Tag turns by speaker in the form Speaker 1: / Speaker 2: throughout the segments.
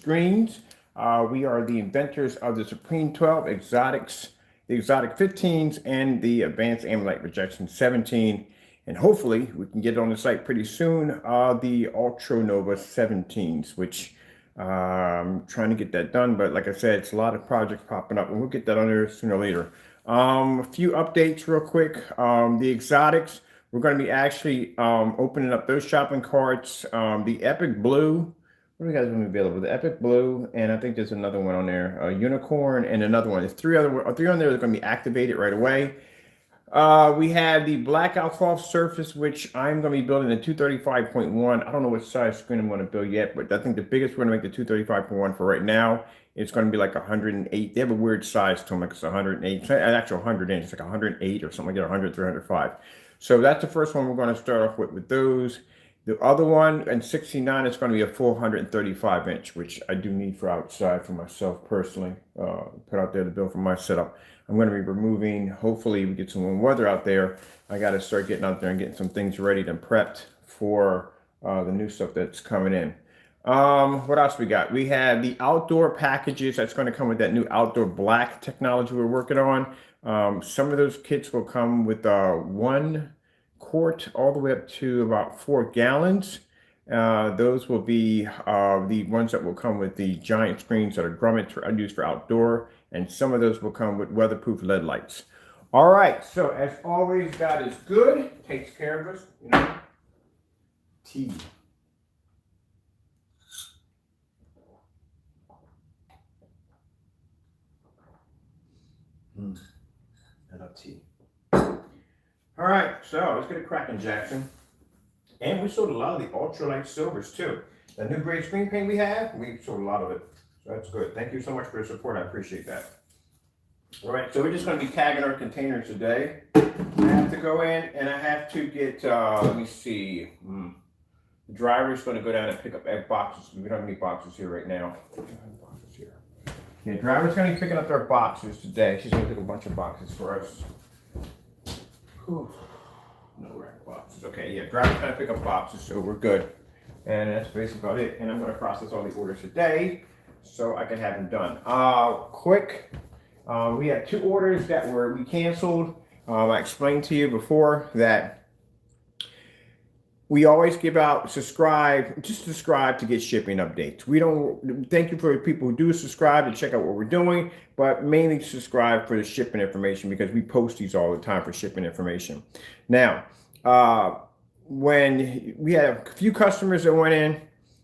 Speaker 1: screens. We are the inventors of the Supreme 12 Exotics, the Exotic 15s, and the Advanced Amylite Rejection 17. And hopefully we can get it on the site pretty soon, the Ultra Nova 17s, which I'm trying to get that done. But like I said, it's a lot of projects popping up, and we'll get that on there sooner or later. A few updates real quick. The Exotics, we're going to be actually opening up those shopping carts. The Epic Blue, what do we got going to be available? The Epic Blue, and I think there's another one on there, a Unicorn, and another one. There's three on there that are going to be activated right away. We have the Blackout Cloth Surface, which I'm going to be building the 235.1. I don't know what size screen I'm going to build yet, but I think the biggest we're going to make the 235.1 for right now. It's going to be like 108. They have a weird size to them, like it's 108. It's actually 100 inches, like 108 or something like that, 100, 305. So that's the first one we're going to start off with those. The other one, and 69, is going to be a 435 inch, which I do need for outside for myself personally. Put out there to build for my setup. I'm going to be removing, hopefully we get some warm weather out there. I got to start getting out there and getting some things ready and prepped for the new stuff that's coming in. What else we got? We have the outdoor packages that's going to come with that new outdoor black technology we're working on. Some of those kits will come with 1 quart all the way up to about 4 gallons. Those will be the ones that will come with the giant screens that are grommet used for outdoor, and some of those will come with weatherproof LED lights. All right, so as always, God is good, takes care of us, you know. Tea. I love tea. All right, so let's get it cracking, Jackson. And we sold a lot of the ultralight silvers too. The new gray screen paint we have, we sold a lot of it. So that's good. Thank you so much for your support. I appreciate that. All right, so we're just going to be tagging our containers today. I have to go in and I have to get, let me see. The driver's going to go down and pick up egg boxes. We don't have any boxes here right now. Yeah, driver's going to be picking up our boxes today. She's going to pick a bunch of boxes for us. Whew. No rack boxes. Okay, yeah, driver's going to pick up boxes, so we're good. And that's basically about it. And I'm going to process all the orders today so I can have them done. Quick, we had 2 orders that we canceled. I explained to you before that we always give out subscribe to get shipping updates. We don't thank you for the people who do subscribe to check out what we're doing, but mainly subscribe for the shipping information because we post these all the time for shipping information. Now, when we had a few customers that went in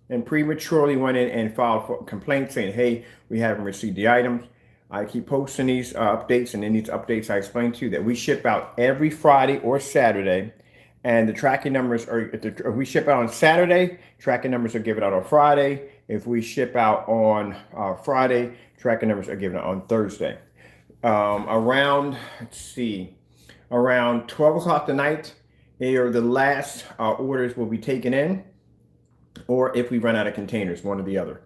Speaker 1: and prematurely went in and filed for complaints saying, hey, we haven't received the items. I keep posting these updates, and in these updates I explain to you that we ship out every Friday or Saturday. And the tracking numbers are, if we ship out on Saturday, tracking numbers are given out on Friday. If we ship out on Friday, tracking numbers are given out on Thursday. Around 12 o'clock tonight, either the last orders will be taken in, or if we run out of containers, one or the other.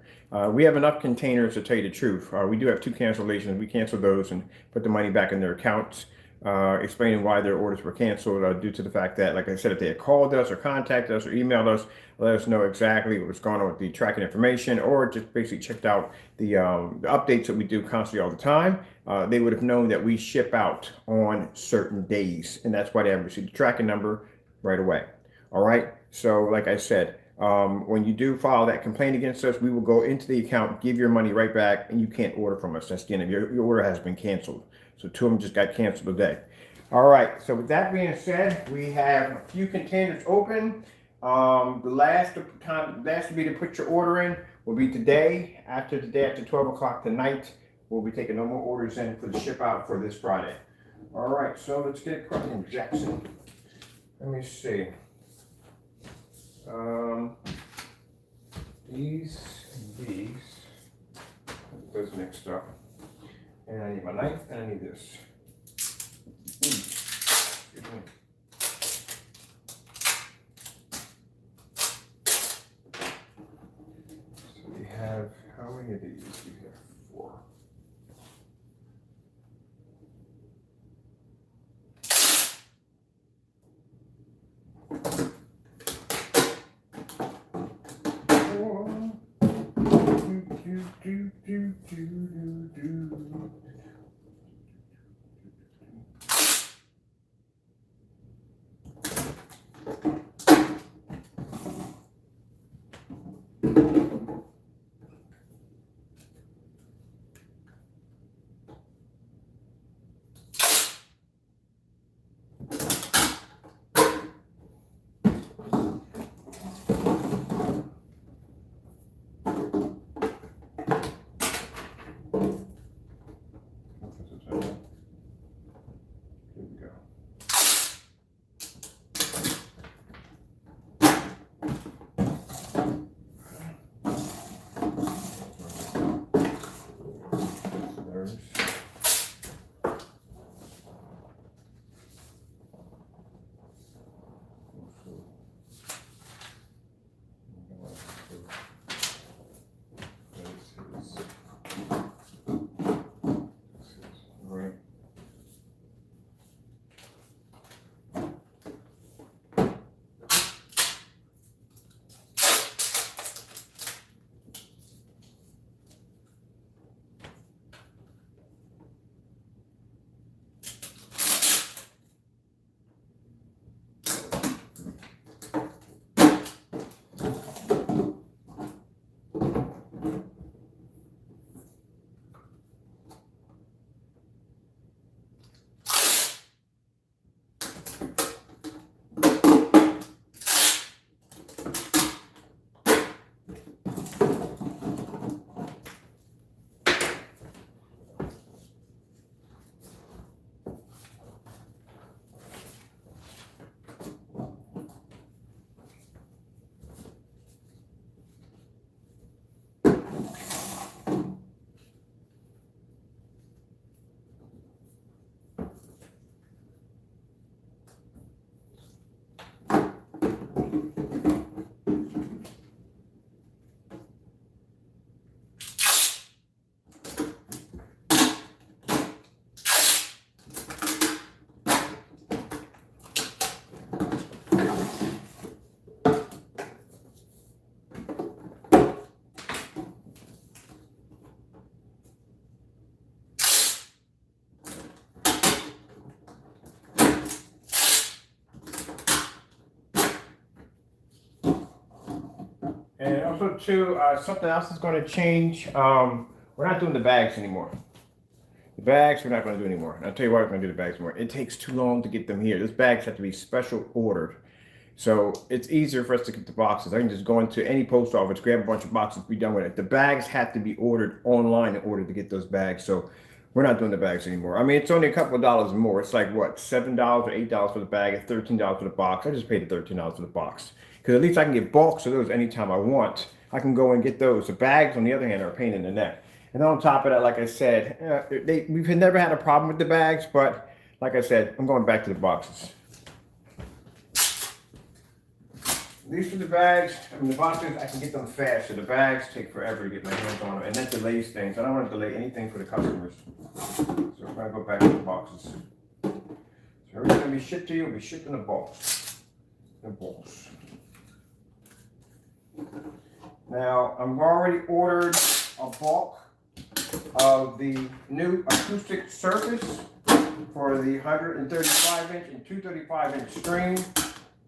Speaker 1: We have enough containers to tell you the truth. We do have 2 cancellations. We cancel those and put the money back in their accounts. Explaining why their orders were canceled due to the fact that, like I said, if they had called us or contacted us or emailed us, let us know exactly what was going on with the tracking information, or just basically checked out the updates that we do constantly all the time, they would have known that we ship out on certain days, and that's why they haven't received the tracking number right away. All right, so like I said, when you do file that complaint against us, we will go into the account, give your money right back, and you can't order from us. That's the end of your order has been canceled. So 2 of them just got canceled today. All right, so with that being said, we have a few containers open. The last to be to put your order in will be today. After 12 o'clock tonight, we'll be taking no more orders in for the ship out for this Friday. All right, so let's get it cracking, Jackson. Let me see. These, those mixed up. And I need my knife, and I need this. Excuse me. So we have, how many of these? We have 4. do, do, do, do, do. And also too, something else is going to change. We're not doing the bags anymore. The bags we're not going to do anymore. And I'll tell you why we're going to do the bags more. It takes too long to get them here. Those bags have to be special ordered. So it's easier for us to get the boxes. I can just go into any post office, grab a bunch of boxes, be done with it. The bags have to be ordered online in order to get those bags. So we're not doing the bags anymore. I mean, it's only a couple of dollars more. It's like what, $7 or $8 for the bag, and $13 for the box. I just paid the $13 for the box because at least I can get bulks of those anytime I want. I can go and get those. The bags, on the other hand, are a pain in the neck. And on top of that, like I said, we've never had a problem with the bags, but like I said, I'm going back to the boxes. These are the bags. I mean, the boxes, I can get them fast. So the bags take forever to get my hands on them. And that delays things. I don't want to delay anything for the customers. So we're going to go back to the boxes. So everything's going to be shipped to you. We'll be shipped in the box. The box. Now, I've already ordered a bulk of the new acoustic surface for the 135-inch and 235-inch screen.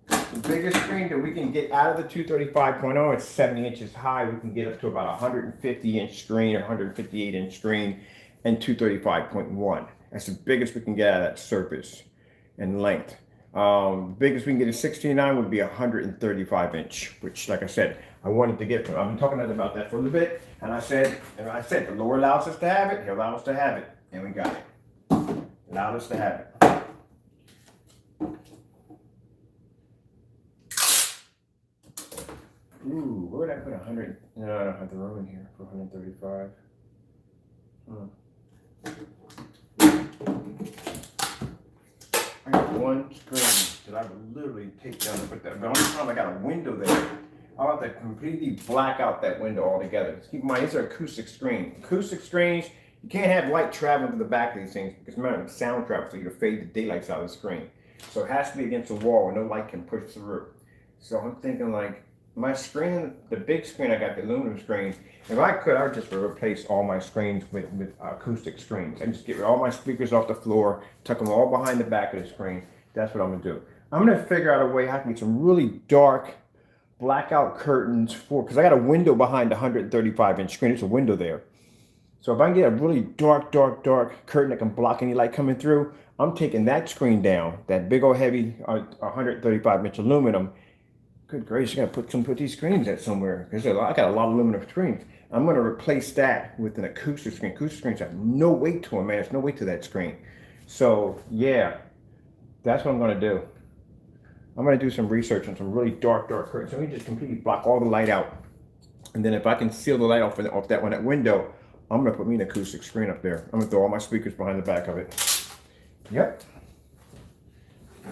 Speaker 1: The biggest screen that we can get out of the 235.0, it's 70 inches high. We can get up to about 150-inch screen or 158-inch screen and 235.1. That's the biggest we can get out of that surface in length. The biggest we can get is 69 would be 135-inch, which, like I said, I wanted to get. I've been talking about that for a little bit, and I said, the Lord allows us to have it. He allows us to have it, and we got it. Allowed us to have it. Ooh, where would I put 100? No, I don't have the room in here for 135. I got one screen that I would literally take down and put that. But the only time I got a window there, I'll have to completely black out that window altogether. Just keep in mind, these are acoustic screens. Acoustic screens, you can't have light traveling to the back of these things because remember, sound travels, so you fade the daylights out of the screen. So it has to be against the wall where no light can push through. So I'm thinking like my screen, the big screen, I got the aluminum screen. If I could, I would just replace all my screens with acoustic screens. I just get all my speakers off the floor, tuck them all behind the back of the screen. That's what I'm gonna do. I'm gonna figure out a way how I can get some really dark blackout curtains for, because I got a window behind the 135-inch screen. There's a window there. So if I can get a really dark curtain that can block any light coming through, I'm taking that screen down, that big old heavy 135-inch aluminum. Good gracious, I gotta put these screens at somewhere, because I got a lot of aluminum screens. I'm gonna replace that with an acoustic screen. Acoustic screens have no weight to them, man. There's no weight to that screen. So yeah, that's what I'm gonna do. I'm gonna do some research on some really dark curtains. So we just completely block all the light out. And then if I can seal the light off that window, I'm gonna put me an acoustic screen up there. I'm gonna throw all my speakers behind the back of it. Yep.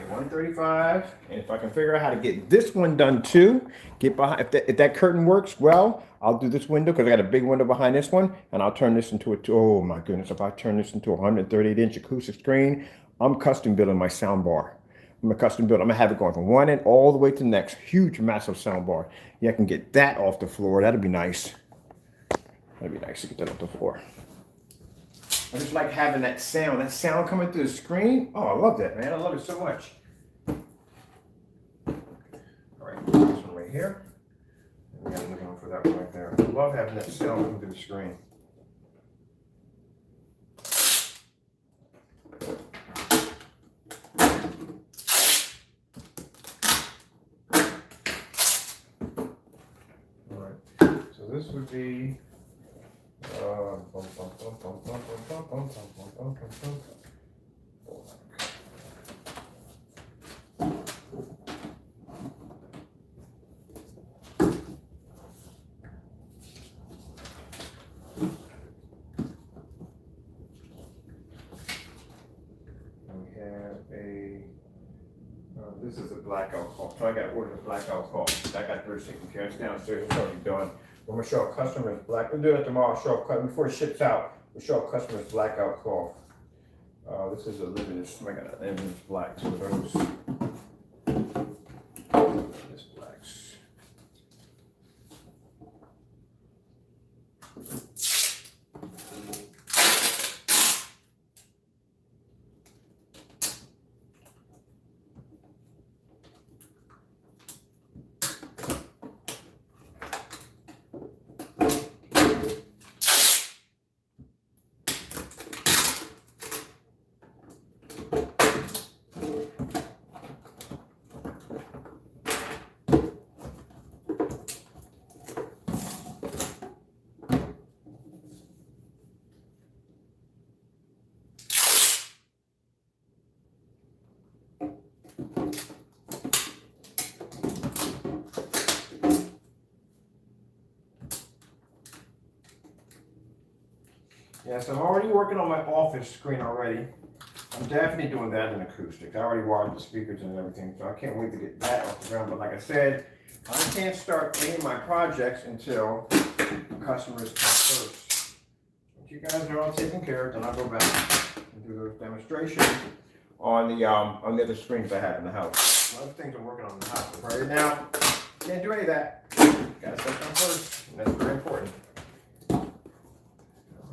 Speaker 1: 135, and if I can figure out how to get this one done too, get behind, if that curtain works well, I'll do this window, because I got a big window behind this one, and I'll turn this into oh my goodness, if I turn this into a 138-inch acoustic screen, I'm custom building my sound bar. I'm a custom build. I'm gonna have it going from one end all the way to the next. Huge, massive sound bar. Yeah, I can get that off the floor. That'd be nice. That'd be nice to get that off the floor. I just like having that sound coming through the screen. Oh, I love that, man. I love it so much. All right, this one right here. And we got another one for that one right there. I love having that sound coming through the screen. All right, so this would be this is a blackout call. So I got to order a blackout call. I got theirs taken care of. It's downstairs. It's already done. We're going to show our customers we'll do that tomorrow. Before it ships out, we'll show our customers blackout call. This is a limited. I got an limited black. So those. This blacks. Yes, I'm already working on my office screen already. I'm definitely doing that in acoustic. I already wired the speakers and everything, so I can't wait to get that off the ground. But like I said, I can't start any of my projects until the customers come first. But you guys are all taken care of, then I'll go back and do those demonstrations on the other screens I have in the house. Other things I'm working on in the house. But right now, can't do any of that. Gotta start them first, and that's very important.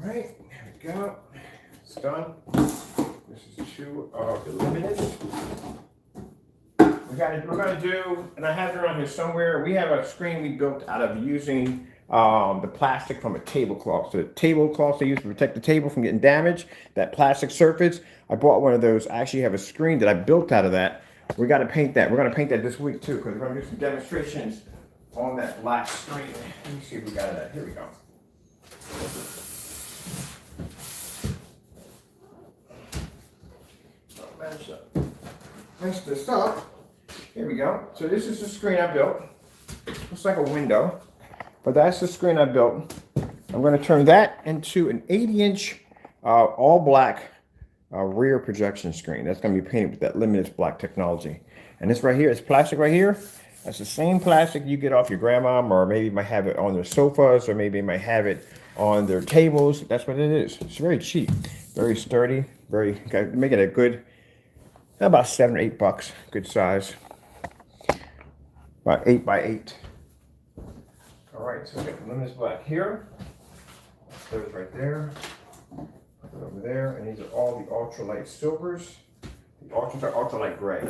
Speaker 1: All right, there we go. It's done. This is two of the limiteds. We're gonna do, and I have it around here somewhere. We have a screen we built out of using the plastic from a tablecloth. So the tablecloths they use to protect the table from getting damaged, that plastic surface. I bought one of those. I actually have a screen that I built out of that. We got to paint that. We're going to paint that this week too, because we're going to do some demonstrations on that black screen. Let me see if we got that. Here we go. Mess this up. Here we go. So this is the screen I built. Looks like a window, but that's the screen I built. I'm going to turn that into an 80-inch all black rear projection screen. That's going to be painted with that limited black technology. And this right here, it's plastic right here. That's the same plastic you get off your grandma, or maybe you might have it on their sofas, or maybe you might have it on their tables. That's what it is. It's very cheap, very sturdy, very, make it a good, about $7 or $8, good size. About 8 by 8. All right, so we got the luminous black here. Those right there. Put it over there, and these are all the ultralight silvers. The ultralight gray.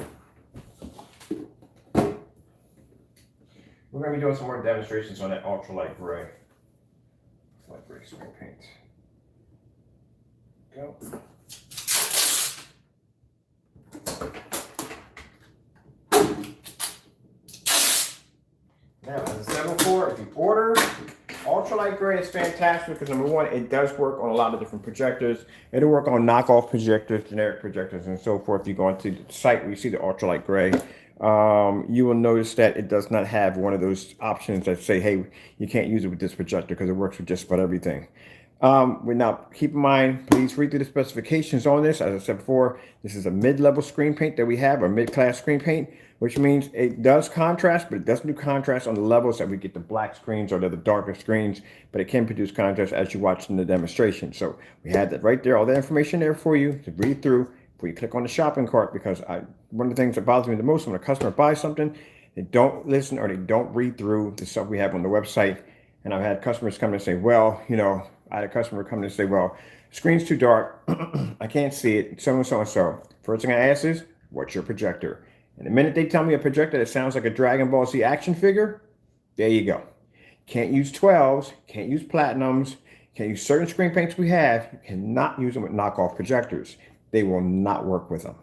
Speaker 1: We're going to be doing some more demonstrations on that ultralight gray. Light gray spray paint. Go. Now, as I said before, if you order ultralight gray, it's fantastic because number one, it does work on a lot of different projectors. It'll work on knockoff projectors, generic projectors, and so forth. If you go onto the site where you see the ultralight gray, you will notice that it does not have one of those options that say, hey, you can't use it with this projector because it works with just about everything. Now, keep in mind, please read through the specifications on this. As I said before, this is a mid-level screen paint that we have, or mid-class screen paint, which means it does contrast, but it doesn't do contrast on the levels that we get the black screens or the darker screens, but it can produce contrast as you watch in the demonstration. So we had that right there, all the information there for you to read through before you click on the shopping cart, because one of the things that bothers me the most when a customer buys something, they don't listen or they don't read through the stuff we have on the website. And I've had customers come and say, well, you know, I had a customer come and say, well, screen's too dark, I can't see it, so and so and so. First thing I ask is, what's your projector? And the minute they tell me a projector that sounds like a Dragon Ball Z action figure, there you go. Can't use 12s, can't use platinums, can't use certain screen paints we have. You cannot use them with knockoff projectors. They will not work with them.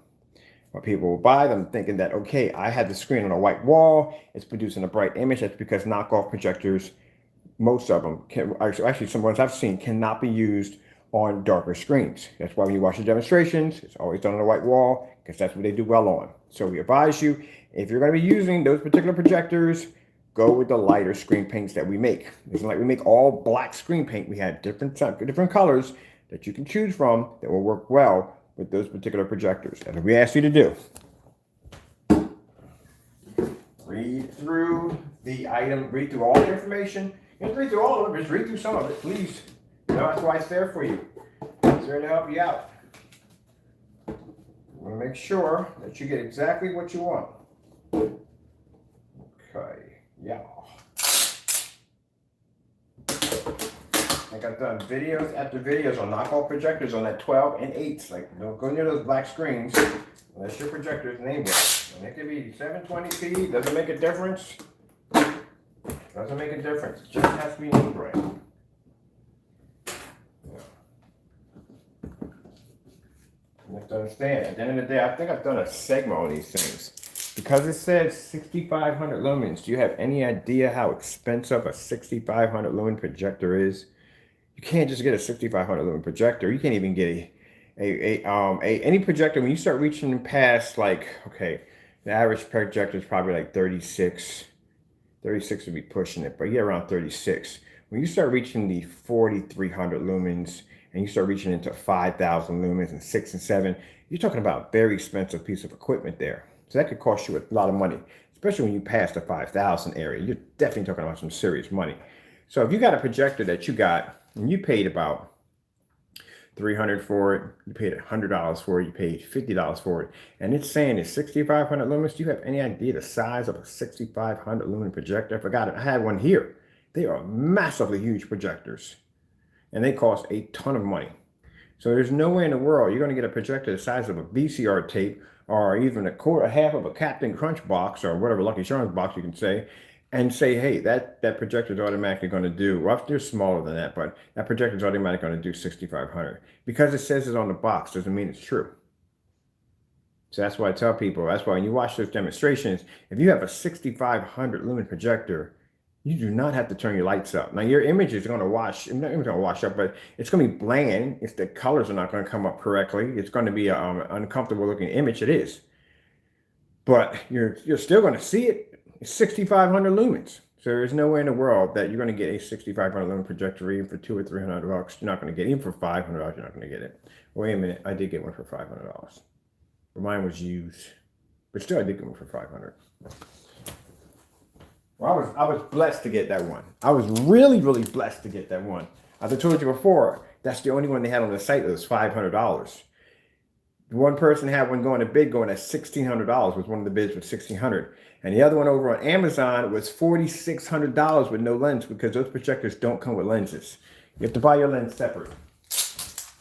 Speaker 1: But people will buy them thinking that, okay, I had the screen on a white wall, it's producing a bright image. That's because knockoff projectors, most of them, actually some ones I've seen, cannot be used on darker screens. That's why when you watch the demonstrations, it's always done on a white wall, because that's what they do well on. So we advise you, if you're going to be using those particular projectors, go with the lighter screen paints that we make. It's not like we make all black screen paint. We have different colors that you can choose from that will work well with those particular projectors. And we ask you to do, read through the item, read through all the information. You don't read through all of it, just read through some of it, please. You know, that's why it's there for you. It's there to help you out. You want to make sure that you get exactly what you want. Okay, yeah. I think I've done videos after videos on knockoff projectors on that 12 and 8s. Like, don't go near those black screens unless your projector's name works. And it could be 720p, doesn't make a difference. Doesn't make a difference. It just has to be name brand. Yeah. You have to understand, at the end of the day, I think I've done a segment on these things. Because it says 6,500 lumens, do you have any idea how expensive a 6,500 lumen projector is? You can't just get a 6,500 lumen projector. You can't even get any projector. When you start reaching past, like, okay, the average projector is probably like 36. 36 would be pushing it, but yeah, around 36. When you start reaching the 4,300 lumens and you start reaching into 5,000 lumens and 6 and 7, you're talking about a very expensive piece of equipment there. So that could cost you a lot of money, especially when you pass the 5,000 area. You're definitely talking about some serious money. So if you got a projector that you got and you paid about $300 for it, you paid $100 for it, you paid $50 for it, and it's saying it's 6,500 lumens. Do you have any idea the size of a 6,500 lumen projector? I forgot it. I had one here. They are massively huge projectors, and they cost a ton of money. So there's no way in the world you're going to get a projector the size of a VCR tape, or even a half of a Captain Crunch box, or whatever Lucky Charms box you can say, and say, hey, that projector is automatically going to do, well, they're smaller than that, but that projector is automatically going to do 6,500. Because it says it on the box doesn't mean it's true. So that's why I tell people, that's why when you watch those demonstrations, if you have a 6,500 lumen projector, you do not have to turn your lights up. Now your image is going to wash, not even going to wash up, but it's going to be bland. If the colors are not going to come up correctly, it's going to be an uncomfortable looking image. It is. But you're still going to see it. It's 6,500 lumens. So there's no way in the world that you're going to get a 6,500 lumen projector even for $200 or $300. You're not going to get it. Even for $500, you're not going to get it. Wait a minute. I did get one for $500. But mine was used. But still, I did get one for $500. Well, I was blessed to get that one. I was really, really blessed to get that one. As I told you before, that's the only one they had on the site that was $500. One person had one going to bid going at $1,600. Was one of the bids was $1,600, and the other one over on Amazon was $4,600 with no lens because those projectors don't come with lenses. You have to buy your lens separate.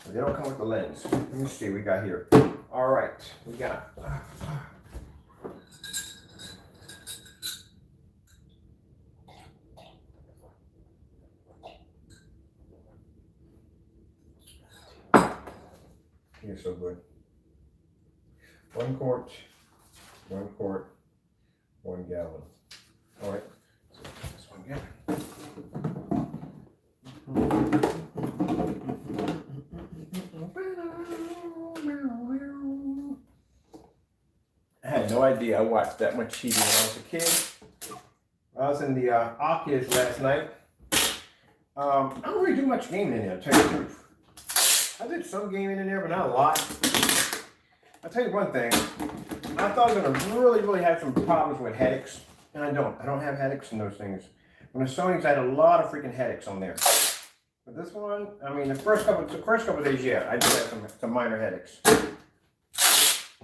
Speaker 1: They don't come with the lens. Let me see what we got here. All right, we got. You're so good. 1 quart, 1 quart, 1 gallon. All right, so this 1 gallon. I had no idea I watched that much TV when I was a kid. I was in the Oculus last night. I don't really do much gaming in there, to tell you the truth. I did some gaming in there, but not a lot. I'll tell you one thing. I thought I was going to really have some problems with headaches, and I don't. I don't have headaches in those things. When the Sony's, I had a lot of freaking headaches on there. But this one, I mean, the first couple of days, yeah, I did have some minor headaches.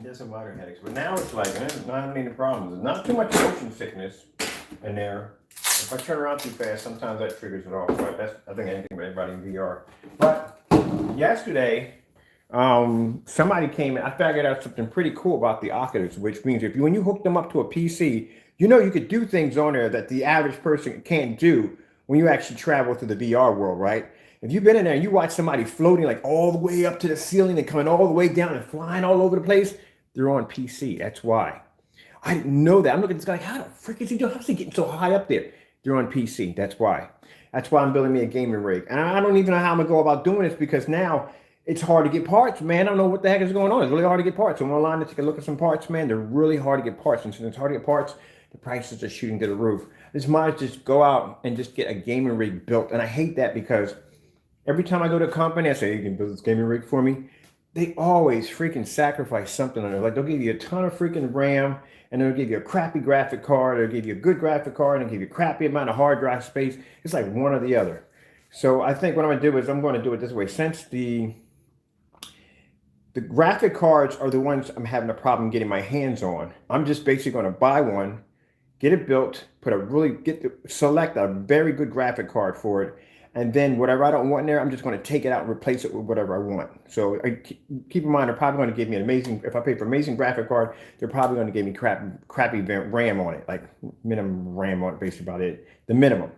Speaker 1: There's some minor headaches, but now it's like, there's not many problems. There's not too much motion sickness in there. If I turn around too fast, sometimes that triggers it off. But that's, I think, anything with everybody in VR. But yesterday, somebody came in. I figured out something pretty cool about the Oculus, which means when you hook them up to a PC, you could do things on there that the average person can't do when you actually travel through the VR world, right? If you've been in there and you watch somebody floating like all the way up to the ceiling and coming all the way down and flying all over the place, they're on PC. That's why. I didn't know that. I'm looking at this guy, how the frick is he doing? How's he getting so high up there? They're on PC. That's why. That's why I'm building me a gaming rig. And I don't even know how I'm going to go about doing this because now it's hard to get parts, man. I don't know what the heck is going on. It's really hard to get parts. So I'm online to take a look at some parts, man. They're really hard to get parts. And since it's hard to get parts, the prices are shooting to the roof. This might just go out and just get a gaming rig built. And I hate that because every time I go to a company, I say, you can build this gaming rig for me. They always freaking sacrifice something on it. Like they'll give you a ton of freaking RAM and they'll give you a crappy graphic card. They'll give you a good graphic card and they'll give you a crappy amount of hard drive space. It's like one or the other. So I think what I'm going to do is I'm going to do it this way. Since the graphic cards are the ones I'm having a problem getting my hands on, I'm just basically going to buy one, get it built, select a very good graphic card for it, and then whatever I don't want in there, I'm just going to take it out and replace it with whatever I want. So keep in mind, they're probably going to give me if I pay for an amazing graphic card, they're probably going to give me crappy RAM on it, like minimum RAM on it, basically about it, the minimum.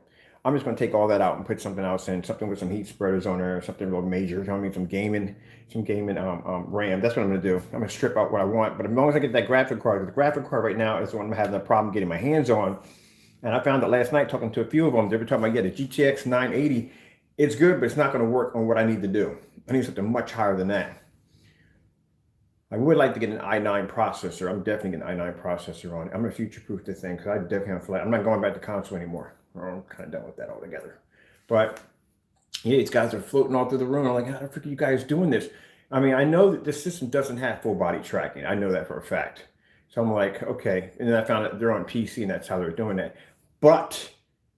Speaker 1: I'm just going to take all that out and put something else in, something with some heat spreaders on there, something real major. I mean, some gaming RAM. That's what I'm going to do. I'm going to strip out what I want. But as long as I get that graphic card, the graphic card right now is the one I'm having a problem getting my hands on. And I found that last night talking to a few of them, they were talking about, the GTX 980. It's good, but it's not going to work on what I need to do. I need something much higher than that. I would like to get an i9 processor. I'm definitely getting an i9 processor on it. I'm going to future-proof this thing because I definitely have I'm not going back to console anymore. I'm kind of done with that altogether. But yeah, these guys are floating all through the room. I'm like, how the frick are you guys doing this? I mean, I know that this system doesn't have full body tracking. I know that for a fact. So I'm like, okay. And then I found out they're on PC and that's how they're doing that. But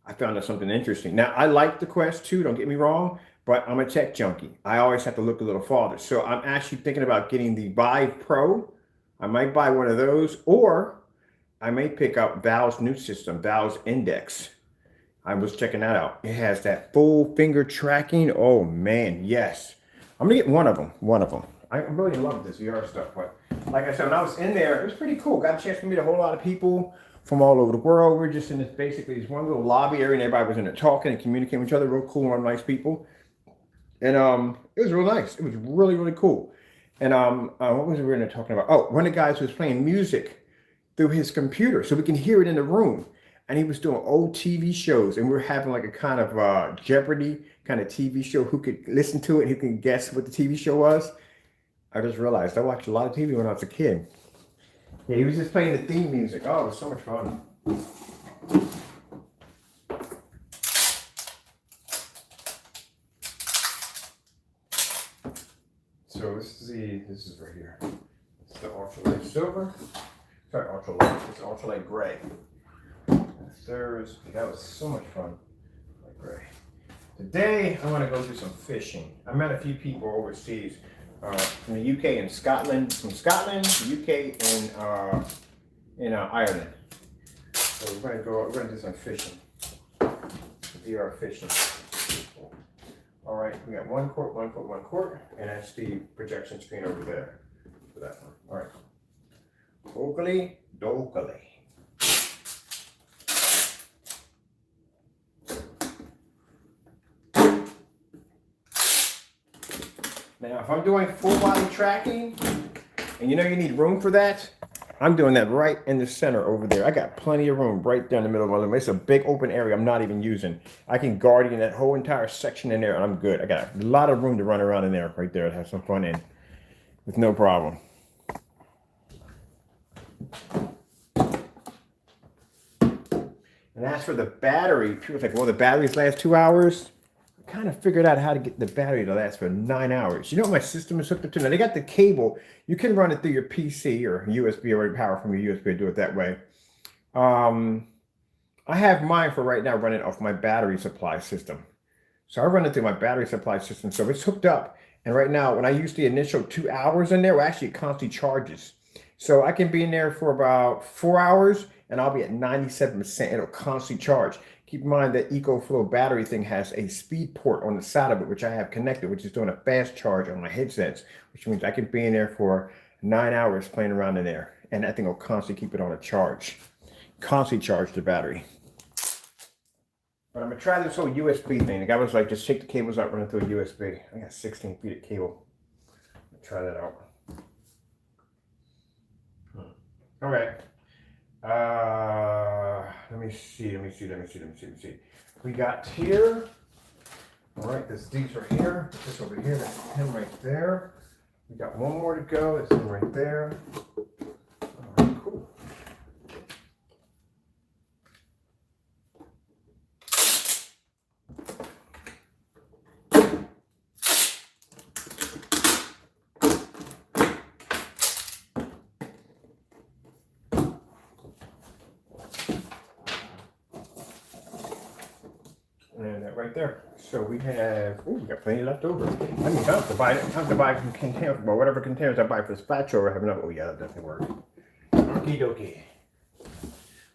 Speaker 1: I found out something interesting. Now, I like the Quest 2, don't get me wrong, but I'm a tech junkie. I always have to look a little farther. So I'm actually thinking about getting the Vive Pro. I might buy one of those, or I may pick up Valve's new system, Valve's Index. I was checking that out. It has that full finger tracking. Oh man, yes. I'm gonna get one of them. I really love this VR stuff, but like I said, when I was in there, it was pretty cool. Got a chance to meet a whole lot of people from all over the world. We're just in this one little lobby area, and everybody was in there talking and communicating with each other. Real cool, nice people. And it was real nice. It was really cool. And what was we in there talking about? Oh, one of the guys was playing music through his computer, so we can hear it in the room. And he was doing old TV shows, and we were having like a kind of Jeopardy kind of TV show. Who could listen to it? Who can guess what the TV show was? I just realized I watched a lot of TV when I was a kid. Yeah, he was just playing the theme music. Oh, it was so much fun. So this is right here. It's the ultralight silver. Sorry, ultralight. It's ultralight gray. That was so much fun. Like gray. Today, I want to go do some fishing. I met a few people overseas from the UK and Scotland, from Scotland, UK, and Ireland. So we're gonna do some fishing. VR fishing. All right, we got 1 quart, 1 quart, 1 quart, and that's the projection screen over there for that one. All right. Locally, locally. Now, if I'm doing full body tracking, and you know you need room for that, I'm doing that right in the center over there. I got plenty of room right down the middle of my living room. It's a big open area I'm not even using. I can guardian that whole entire section in there and I'm good. I got a lot of room to run around in there right there and have some fun in with no problem. And as for the battery, people think, well, the batteries last 2 hours. I kind of figured out how to get the battery to last for 9 hours. You know what my system is hooked up to? Now, they got the cable. You can run it through your PC or USB or power from your USB to do it that way. I have mine for right now running off my battery supply system. So I run it through my battery supply system. So it's hooked up. And right now, when I use the initial 2 hours in there, well, actually it constantly charges. So I can be in there for about 4 hours and I'll be at 97%. It'll constantly charge. Keep in mind that EcoFlow battery thing has a speed port on the side of it, which I have connected, which is doing a fast charge on my headsets, which means I can be in there for 9 hours playing around in there. And that thing will constantly keep it on a charge. Constantly charge the battery. But I'm gonna try this whole USB thing. The guy was like, just take the cables out, run it through a USB. I got 16 feet of cable. Try that out. Okay. Let me see. We got here. All right, these are here. This over here. That's him right there. We got one more to go. That's him right there. All right, cool. And that right there. So we have, we got plenty left over. I mean, time to buy some containers, well, whatever containers I buy for the spatula, I have enough. Oh yeah, that definitely works. Okie dokie.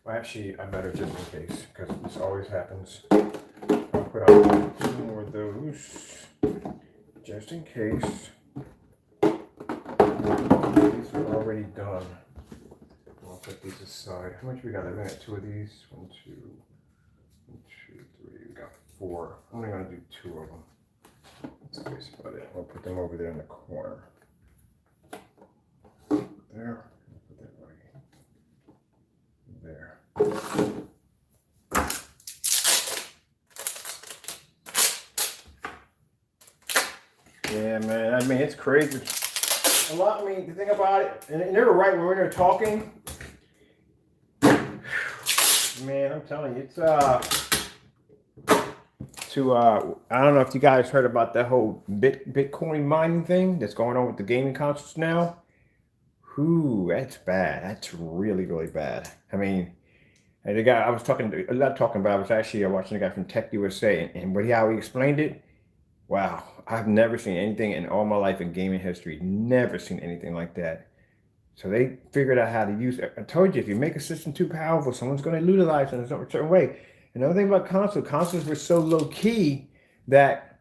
Speaker 1: Well, actually, I better just in case, because this always happens. I'll put out 2 more of those, just in case. These are already done. I'll put these aside. How much we got? I got 2 of these. 1, 2, 3. We got 4. I'm only gonna do 2 of them. That's about it. I'll put them over there in the corner. There. Put that right there. Yeah, man. I mean, it's crazy. A lot. I mean, the thing about it, and they were right when we were talking. Man, I'm telling you, it's I don't know if you guys heard about that whole Bitcoin mining thing that's going on with the gaming consoles now. Ooh, that's bad. That's really, really bad. I mean, the guy I was talking, not talking about, I was actually watching a guy from Tech USA, and how he explained it. Wow, I've never seen anything in all my life in gaming history. Never seen anything like that. So they figured out how to use it. I told you, if you make a system too powerful, someone's going to utilize it in a certain way. Another thing about consoles were so low key that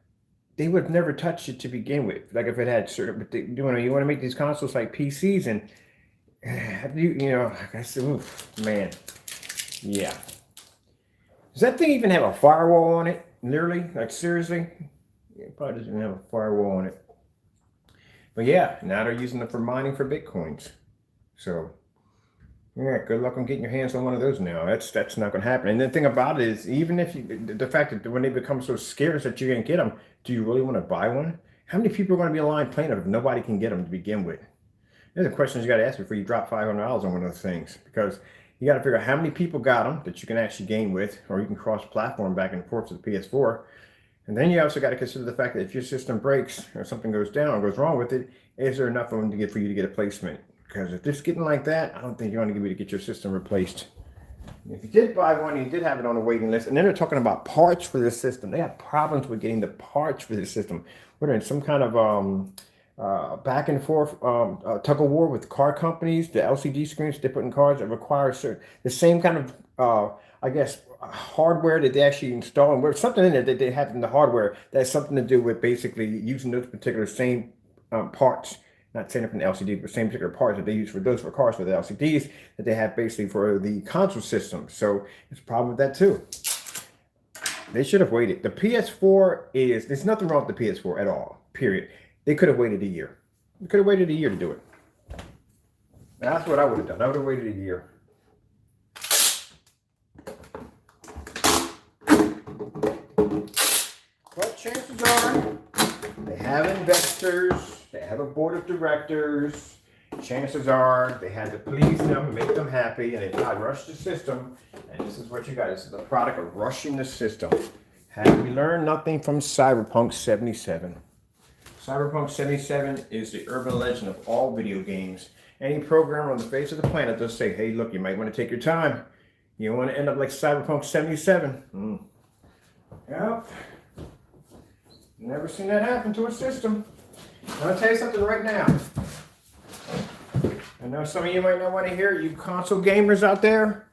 Speaker 1: they would have never touched it to begin with. Like if it had certain, but you want to make these consoles like PCs, and I said, oof, man, yeah. Does that thing even have a firewall on it? Literally, like seriously, it probably doesn't even have a firewall on it. But yeah, now they're using them for mining for Bitcoins. So yeah, good luck on getting your hands on one of those now. That's not going to happen. And the thing about it is, even if the fact that when they become so scarce that you're going to get them, do you really want to buy one? How many people are going to be online playing it if nobody can get them to begin with? There's a question you got to ask before you drop $500 on one of those things, because you got to figure out how many people got them that you can actually game with, or you can cross-platform back and forth to the PS4. And then you also got to consider the fact that if your system breaks or something goes down or goes wrong with it, is there enough of them to get for you to get a placement? Because if it's getting like that, I don't think you're going to be able to get your system replaced. And if you did buy one, you did have it on the waiting list, and then they're talking about parts for the system. They have problems with getting the parts for the system. What are in some kind of back and forth tug of war with car companies. The LCD screens they put in cars that require the same kind of I guess hardware that they actually install, and there's something in there that they have in the hardware that has something to do with basically using those particular same parts. Not saying up in the LCD, but same particular parts that they use for those for cars for the LCDs that they have basically for the console system. So it's a problem with that too. They should have waited. The PS4 there's nothing wrong with the PS4 at all, period. They could have waited a year. They could have waited a year to do it. That's what I would have done. I would have waited a year. But chances are, they have investors, they have a board of directors. Chances are they had to please them, make them happy, and they got rushed the system. And this is what you got. This is the product of rushing the system. Have we learned nothing from Cyberpunk 77? Cyberpunk 77 is the urban legend of all video games. Any programmer on the face of the planet does say, hey, look, you might want to take your time. You don't want to end up like Cyberpunk 77. Yep. Never seen that happen to a system. I'm going to tell you something right now. I know some of you might not want to hear it, you console gamers out there.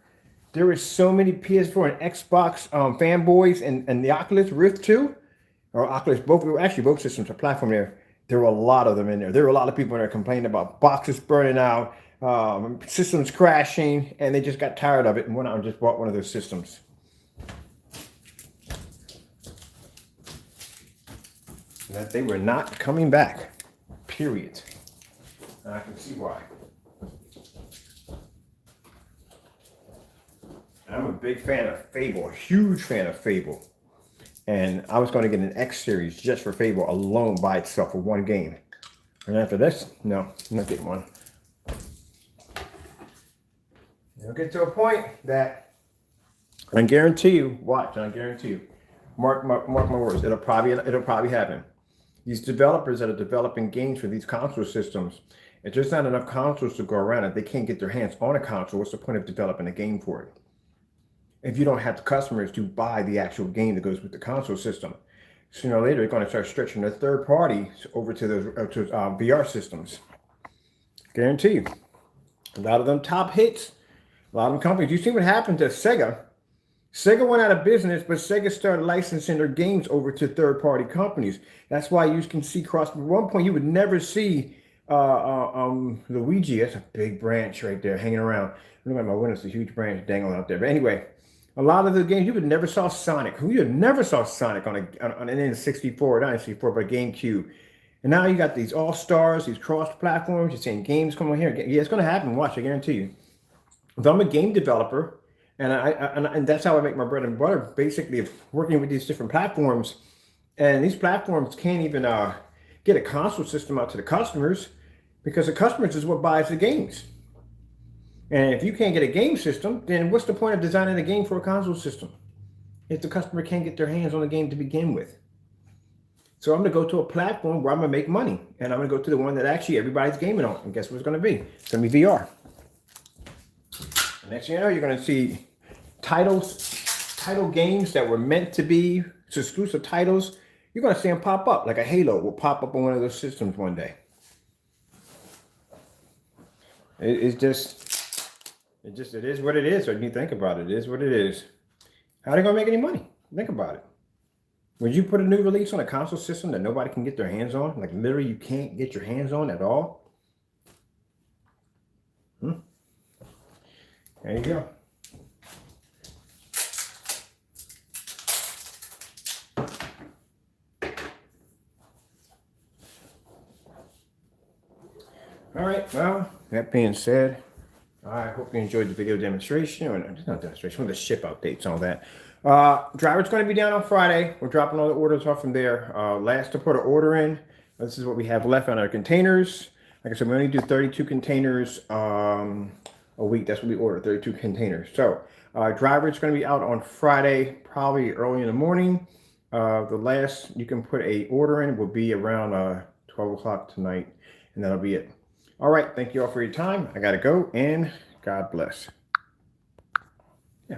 Speaker 1: There is so many PS4 and Xbox fanboys and the Oculus Rift 2, or Oculus, both systems are platform there. There were a lot of them in there. There were a lot of people in there complaining about boxes burning out, systems crashing, and they just got tired of it and went out and just bought one of those systems. That they were not coming back, period. And I can see why. I'm a big fan of Fable, a huge fan of Fable. And I was going to get an X series just for Fable alone by itself for one game. And after this, no, I'm not getting one. It'll get to a point that I guarantee you, watch, I guarantee you, mark my words, it'll probably happen. These developers that are developing games for these console systems, if there's not enough consoles to go around, if they can't get their hands on a console, what's the point of developing a game for it? If you don't have the customers to buy the actual game that goes with the console system, sooner or later they're going to start stretching their third parties over to those VR systems. Guarantee you. A lot of them top hits, a lot of them companies. You see what happened to Sega? Sega went out of business, but Sega started licensing their games over to third-party companies. That's why you can see cross. At one point, you would never see Luigi. That's a big branch right there hanging around. Look at my window, it's a huge branch dangling out there. But anyway, a lot of the games you would never saw Sonic. You never saw Sonic on an N64, not N64, but GameCube. And now you got these all-stars, these cross-platforms. You're seeing games come on here. Yeah, it's going to happen. Watch, I guarantee you. If I'm a game developer, and that's how I make my bread and butter, basically working with these different platforms. And these platforms can't even get a console system out to the customers because the customers is what buys the games. And if you can't get a game system, then what's the point of designing a game for a console system if the customer can't get their hands on the game to begin with? So I'm going to go to a platform where I'm going to make money. And I'm going to go to the one that actually everybody's gaming on. And guess what it's going to be? It's going to be VR. Next thing you know, you're going to see title games that were meant to be exclusive titles. You're going to see them pop up, like a Halo will pop up on one of those systems one day. It is what it is. When you think about it, it is what it is. How are they going to make any money? Think about it. Would you put a new release on a console system that nobody can get their hands on? Like literally you can't get your hands on at all? There you go. All right, well, that being said, I hope you enjoyed the video demonstration, or not demonstration, the ship updates, all that. Driver's going to be down on Friday. We're dropping all the orders off from there. Last to put an order in. This is what we have left on our containers. Like I said, we only do 32 containers a week. That's what we order, 32 containers. So driver's going to be out on Friday, probably early in the morning. The last you can put a order in will be around 12 o'clock tonight, and that'll be it. All right, thank you all for your time. I got to go, and God bless. Yeah,